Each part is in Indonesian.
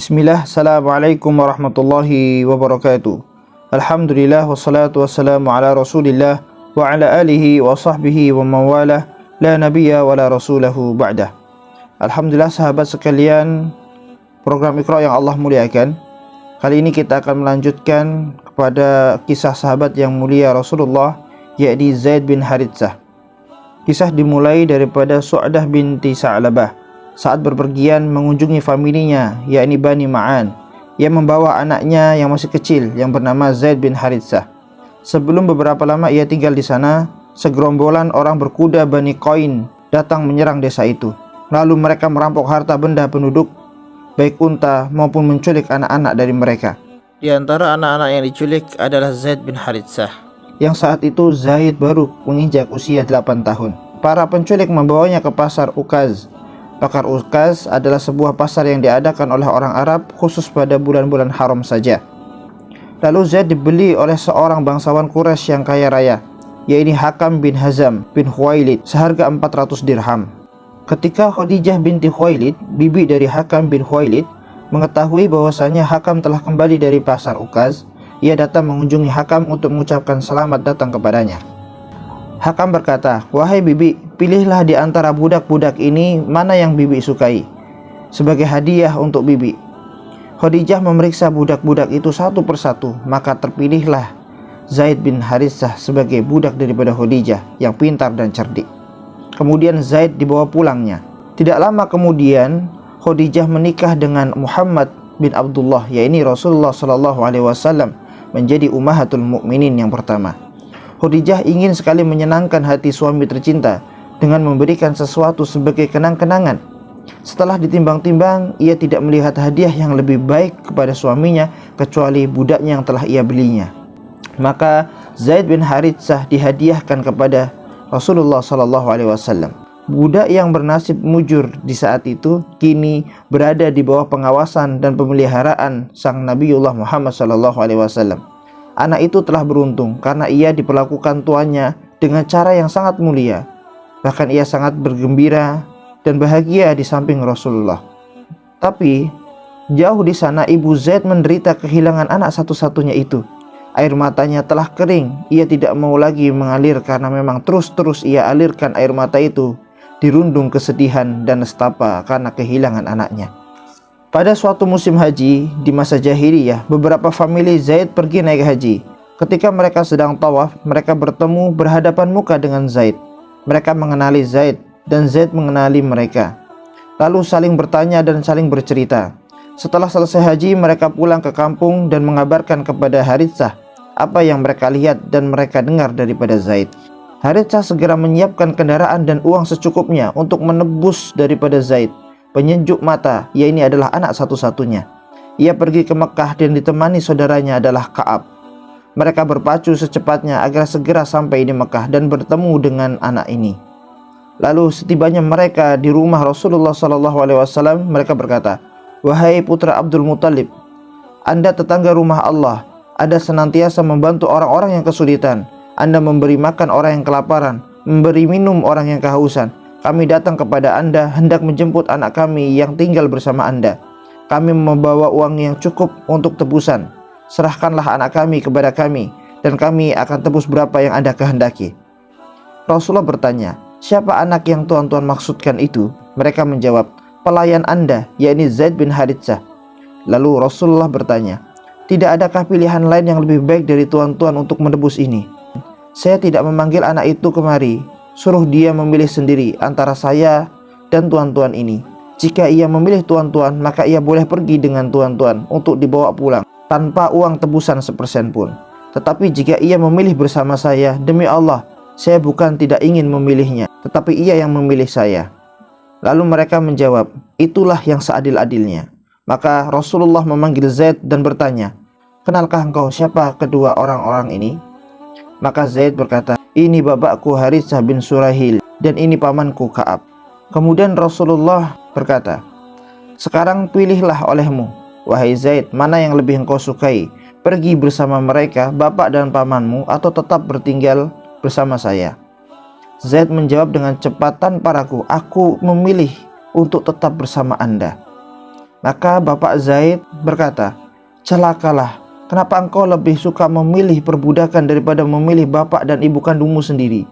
Bismillah, Assalamualaikum warahmatullahi wabarakatuh. Alhamdulillah, wassalatu wassalamu ala rasulillah wa ala alihi wa sahbihi wa mawalah, la nabiyya wa la rasulahu ba'dah. Alhamdulillah sahabat sekalian, program Iqra yang Allah muliakan. Kali ini kita akan melanjutkan kepada kisah sahabat yang mulia Rasulullah, yakni Zaid bin Haritsah. Kisah dimulai daripada Su'dah binti Sa'labah saat berpergian mengunjungi familinya, yakni Bani Ma'an. Ia membawa anaknya yang masih kecil yang bernama Zaid bin Haritsah. Sebelum beberapa lama ia tinggal di sana, segerombolan orang berkuda Bani Qain datang menyerang desa itu. Lalu mereka merampok harta benda penduduk, baik unta maupun menculik anak-anak dari mereka. Di antara anak-anak yang diculik adalah Zaid bin Haritsah, yang saat itu Zaid baru menginjak usia 8 tahun. Para penculik membawanya ke pasar Ukaz. Pasar Ukaz adalah sebuah pasar yang diadakan oleh orang Arab khusus pada bulan-bulan haram saja. Lalu Zaid dibeli oleh seorang bangsawan Quraisy yang kaya raya, yaitu Hakam bin Hazam bin Khuwailid, seharga 400 dirham. Ketika Khadijah binti Khuwailid, bibi dari Hakam bin Khuwailid, mengetahui bahwasanya Hakam telah kembali dari pasar Ukaz, ia datang mengunjungi Hakam untuk mengucapkan selamat datang kepadanya. Hakam berkata, "Wahai bibi, pilihlah di antara budak-budak ini mana yang bibi sukai sebagai hadiah untuk bibi." Khadijah memeriksa budak-budak itu satu persatu, maka terpilihlah Zaid bin Haritsah sebagai budak daripada Khadijah yang pintar dan cerdik. Kemudian Zaid dibawa pulangnya. Tidak lama kemudian Khadijah menikah dengan Muhammad bin Abdullah, yaitu Rasulullah SAW, menjadi ummahatul mukminin yang pertama. Khadijah ingin sekali menyenangkan hati suami tercinta dengan memberikan sesuatu sebagai kenang-kenangan. Setelah ditimbang-timbang, ia tidak melihat hadiah yang lebih baik kepada suaminya kecuali budaknya yang telah ia belinya. Maka Zaid bin Haritsah dihadiahkan kepada Rasulullah SAW. Budak yang bernasib mujur di saat itu kini berada di bawah pengawasan dan pemeliharaan sang Nabiullah Muhammad SAW. Anak itu telah beruntung karena ia diperlakukan tuannya dengan cara yang sangat mulia. Bahkan ia sangat bergembira dan bahagia di samping Rasulullah. Tapi jauh di sana ibu Zaid menderita kehilangan anak satu-satunya itu. Air matanya telah kering. Ia tidak mau lagi mengalir karena memang terus-terus ia alirkan air mata itu, dirundung kesedihan dan nestapa karena kehilangan anaknya. Pada suatu musim haji di masa jahiliyah, beberapa famili Zaid pergi naik haji. Ketika mereka sedang tawaf, mereka bertemu berhadapan muka dengan Zaid. Mereka mengenali Zaid dan Zaid mengenali mereka. Lalu saling bertanya dan saling bercerita. Setelah selesai haji, mereka pulang ke kampung dan mengabarkan kepada Haritsah apa yang mereka lihat dan mereka dengar daripada Zaid. Haritsah segera menyiapkan kendaraan dan uang secukupnya untuk menebus daripada Zaid. Penyejuk mata, ia ini adalah anak satu-satunya. Ia pergi ke Mekah dan ditemani saudaranya adalah Ka'ab. Mereka berpacu secepatnya agar segera sampai di Mekah dan bertemu dengan anak ini. Lalu setibanya mereka di rumah Rasulullah SAW, mereka berkata, "Wahai putra Abdul Muttalib, Anda tetangga rumah Allah. Anda senantiasa membantu orang-orang yang kesulitan. Anda memberi makan orang yang kelaparan, memberi minum orang yang kehausan. Kami datang kepada Anda hendak menjemput anak kami yang tinggal bersama Anda. Kami membawa uang yang cukup untuk tebusan. Serahkanlah anak kami kepada kami, dan kami akan tebus berapa yang Anda kehendaki." Rasulullah bertanya, "Siapa anak yang tuan-tuan maksudkan itu?" Mereka menjawab, "Pelayan Anda, yakni Zaid bin Haritsah." Lalu Rasulullah bertanya, "Tidak adakah pilihan lain yang lebih baik dari tuan-tuan untuk menebus ini? Saya tidak memanggil anak itu kemari. Suruh dia memilih sendiri antara saya dan tuan-tuan ini. Jika ia memilih tuan-tuan, maka ia boleh pergi dengan tuan-tuan untuk dibawa pulang tanpa uang tebusan sepersen pun. Tetapi jika ia memilih bersama saya, demi Allah, saya bukan tidak ingin memilihnya, tetapi ia yang memilih saya." Lalu mereka menjawab, "Itulah yang seadil-adilnya." Maka Rasulullah memanggil Zaid dan bertanya, "Kenalkah engkau siapa kedua orang-orang ini?" Maka Zaid berkata, "Ini bapakku Haritsah bin Surahil dan ini pamanku Ka'ab." Kemudian Rasulullah berkata, "Sekarang pilihlah olehmu, wahai Zaid, mana yang lebih engkau sukai, pergi bersama mereka, bapak dan pamanmu, atau tetap bertinggal bersama saya?" Zaid menjawab dengan cepat tanpa ragu, "Aku memilih untuk tetap bersama Anda." Maka bapak Zaid berkata, "Celakalah, kenapa engkau lebih suka memilih perbudakan daripada memilih bapak dan ibu kandungmu sendiri?"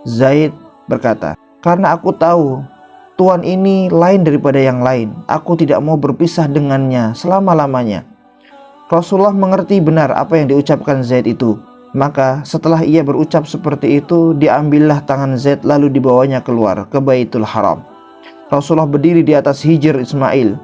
Zaid berkata, "Karena aku tahu Tuhan ini lain daripada yang lain. Aku tidak mau berpisah dengannya selama-lamanya." Rasulullah mengerti benar apa yang diucapkan Zaid itu. Maka setelah ia berucap seperti itu, diambillah tangan Zaid lalu dibawanya keluar ke Baitul Haram. Rasulullah berdiri di atas hijr Ismail,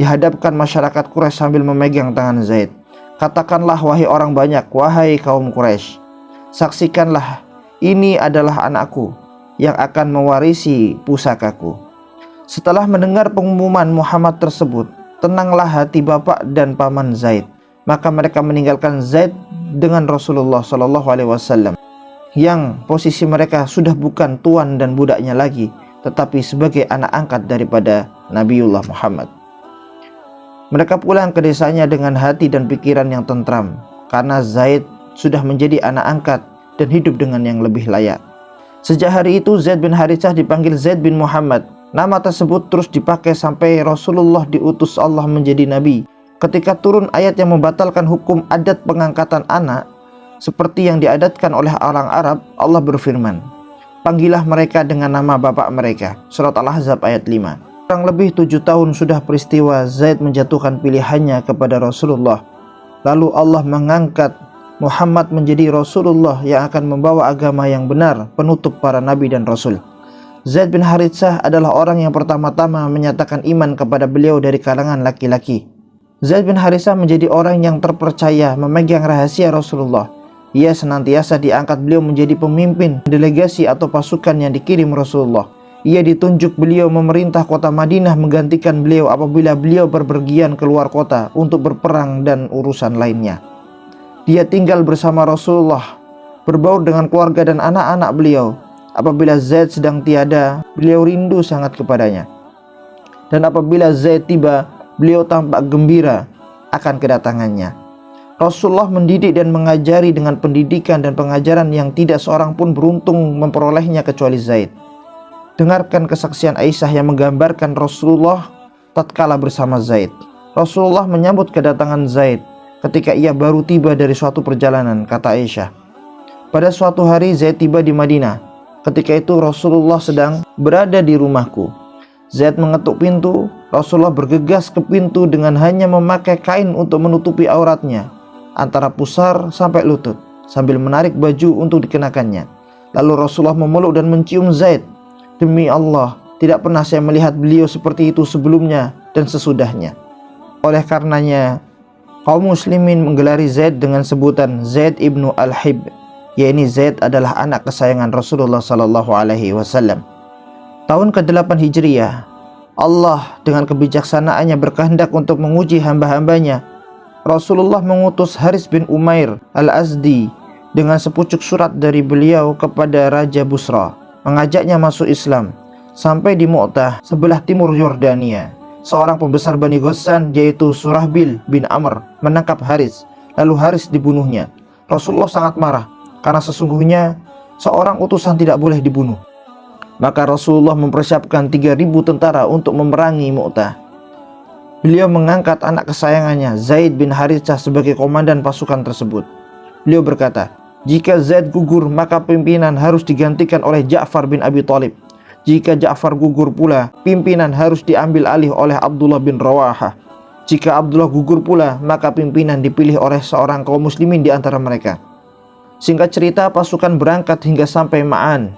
dihadapkan masyarakat Quraisy sambil memegang tangan Zaid. "Katakanlah wahai orang banyak, wahai kaum Quraisy, saksikanlah, ini adalah anakku yang akan mewarisi pusakaku." Setelah mendengar pengumuman Muhammad tersebut, tenanglah hati bapak dan paman Zaid. Maka mereka meninggalkan Zaid dengan Rasulullah SAW, yang posisi mereka sudah bukan tuan dan budaknya lagi, tetapi sebagai anak angkat daripada Nabiullah Muhammad. Mereka pulang ke desanya dengan hati dan pikiran yang tentram, karena Zaid sudah menjadi anak angkat dan hidup dengan yang lebih layak. Sejak hari itu Zaid bin Haritsah dipanggil Zaid bin Muhammad. Nama tersebut terus dipakai sampai Rasulullah diutus Allah menjadi nabi. Ketika turun ayat yang membatalkan hukum adat pengangkatan anak seperti yang diadatkan oleh orang Arab, Allah berfirman, "Panggillah mereka dengan nama bapak mereka." Surat Al-Ahzab ayat 5. Kurang lebih 7 tahun sudah peristiwa Zaid menjatuhkan pilihannya kepada Rasulullah. Lalu Allah mengangkat Muhammad menjadi Rasulullah yang akan membawa agama yang benar, penutup para nabi dan rasul. Zaid bin Haritsah adalah orang yang pertama-tama menyatakan iman kepada beliau dari kalangan laki-laki. Zaid bin Haritsah menjadi orang yang terpercaya memegang rahasia Rasulullah. Ia senantiasa diangkat beliau menjadi pemimpin delegasi atau pasukan yang dikirim Rasulullah. Ia ditunjuk beliau memerintah kota Madinah menggantikan beliau apabila beliau berpergian keluar kota untuk berperang dan urusan lainnya. Dia tinggal bersama Rasulullah, berbaur dengan keluarga dan anak-anak beliau. Apabila Zaid sedang tiada, beliau rindu sangat kepadanya. Dan apabila Zaid tiba, beliau tampak gembira akan kedatangannya. Rasulullah mendidik dan mengajari dengan pendidikan dan pengajaran yang tidak seorang pun beruntung memperolehnya kecuali Zaid. Dengarkan kesaksian Aisyah yang menggambarkan Rasulullah tatkala bersama Zaid. Rasulullah menyambut kedatangan Zaid ketika ia baru tiba dari suatu perjalanan, kata Aisyah. Pada suatu hari Zaid tiba di Madinah. Ketika itu Rasulullah sedang berada di rumahku. Zaid mengetuk pintu. Rasulullah bergegas ke pintu dengan hanya memakai kain untuk menutupi auratnya antara pusar sampai lutut, sambil menarik baju untuk dikenakannya. Lalu Rasulullah memeluk dan mencium Zaid. "Demi Allah, tidak pernah saya melihat beliau seperti itu sebelumnya dan sesudahnya." Oleh karenanya, kaum muslimin menggelari Zaid dengan sebutan Zaid ibnu Al-Hib, yaitu Zaid adalah anak kesayangan Rasulullah SAW. Tahun ke-8 Hijriah, Allah dengan kebijaksanaannya berkehendak untuk menguji hamba-hambanya. Rasulullah mengutus Haris bin Umair Al-Azdi dengan sepucuk surat dari beliau kepada Raja Busra, mengajaknya masuk Islam. Sampai di Mu'tah, sebelah timur Yordania, seorang pembesar Bani Ghassan yaitu Surahbil bin Amr menangkap Haris, lalu Haris dibunuhnya. Rasulullah sangat marah karena sesungguhnya seorang utusan tidak boleh dibunuh. Maka Rasulullah mempersiapkan 3.000 tentara untuk memerangi Mu'tah. Beliau mengangkat anak kesayangannya Zaid bin Haritsah sebagai komandan pasukan tersebut. Beliau berkata, "Jika Zaid gugur, maka pimpinan harus digantikan oleh Ja'far bin Abi Thalib. Jika Ja'far gugur pula, pimpinan harus diambil alih oleh Abdullah bin Rawahah. Jika Abdullah gugur pula, maka pimpinan dipilih oleh seorang kaum muslimin di antara mereka." Singkat cerita, pasukan berangkat hingga sampai Ma'an,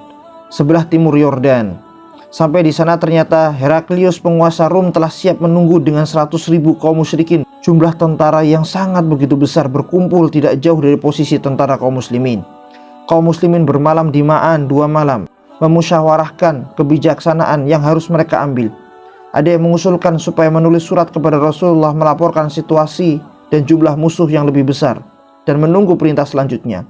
sebelah timur Yordan. Sampai di sana ternyata Heraklius penguasa Rum telah siap menunggu dengan 100.000 kaum musyrikin. Jumlah tentara yang sangat begitu besar berkumpul tidak jauh dari posisi tentara kaum muslimin. Kaum muslimin bermalam di Ma'an 2 malam, memusyawarahkan kebijaksanaan yang harus mereka ambil. Ada yang mengusulkan supaya menulis surat kepada Rasulullah melaporkan situasi dan jumlah musuh yang lebih besar dan menunggu perintah selanjutnya.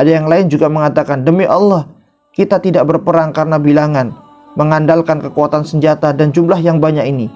Ada yang lain juga mengatakan, "Demi Allah, kita tidak berperang karena bilangan, mengandalkan kekuatan senjata dan jumlah yang banyak ini,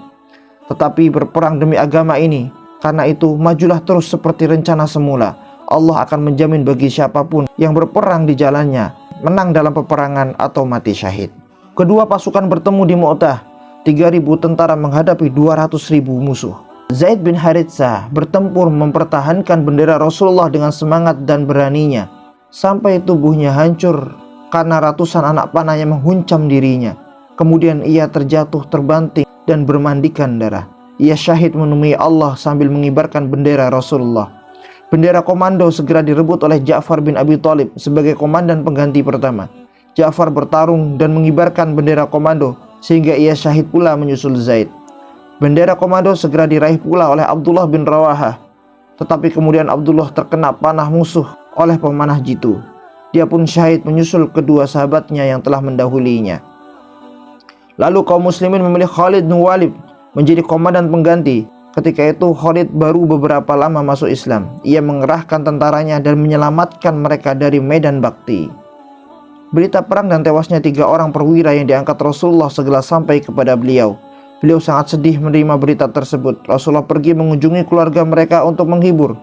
tetapi berperang demi agama ini. Karena itu, majulah terus seperti rencana semula. Allah akan menjamin bagi siapapun yang berperang di jalannya, menang dalam peperangan atau mati syahid." Kedua pasukan bertemu di Mu'tah. 3.000 tentara menghadapi 200.000 musuh. Zaid bin Haritsah bertempur mempertahankan bendera Rasulullah dengan semangat dan beraninya, sampai tubuhnya hancur karena ratusan anak panahnya menghuncam dirinya. Kemudian ia terjatuh terbanting dan bermandikan darah. Ia syahid menemui Allah sambil mengibarkan bendera Rasulullah. Bendera komando segera direbut oleh Ja'far bin Abi Thalib sebagai komandan pengganti pertama. Ja'far bertarung dan mengibarkan bendera komando sehingga ia syahid pula menyusul Zaid. Bendera komando segera diraih pula oleh Abdullah bin Rawahah. Tetapi kemudian Abdullah terkena panah musuh oleh pemanah jitu. Dia pun syahid menyusul kedua sahabatnya yang telah mendahulinya. Lalu kaum muslimin memilih Khalid bin Walid menjadi komandan pengganti. Ketika itu Khalid baru beberapa lama masuk Islam. Ia mengerahkan tentaranya dan menyelamatkan mereka dari medan bakti. Berita perang dan tewasnya 3 orang perwira yang diangkat Rasulullah segera sampai kepada beliau. Beliau sangat sedih menerima berita tersebut. Rasulullah pergi mengunjungi keluarga mereka untuk menghibur.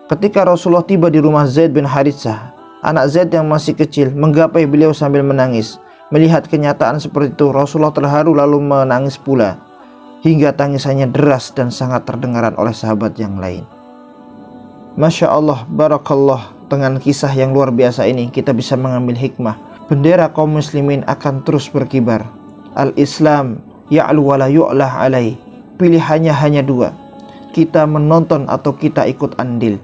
Ketika Rasulullah tiba di rumah Zaid bin Haritsah, anak Zaid yang masih kecil menggapai beliau sambil menangis. Melihat kenyataan seperti itu, Rasulullah terharu lalu menangis pula, hingga tangisannya deras dan sangat terdengaran oleh sahabat yang lain. Masya Allah, barakallah. Dengan kisah yang luar biasa ini kita bisa mengambil hikmah. Bendera kaum muslimin akan terus berkibar. Al-Islam ya'lu wa la yu'lah alaih. Pilihannya hanya 2. Kita menonton atau kita ikut andil.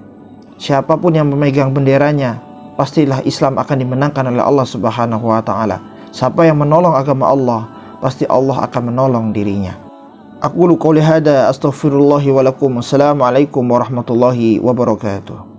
Siapapun yang memegang benderanya, pastilah Islam akan dimenangkan oleh Allah Subhanahu wa ta'ala. Siapa yang menolong agama Allah, pasti Allah akan menolong dirinya. Aqulu qouli hadza astaghfirullahi wa lakum. Assalamualaikum warahmatullahi wabarakatuh.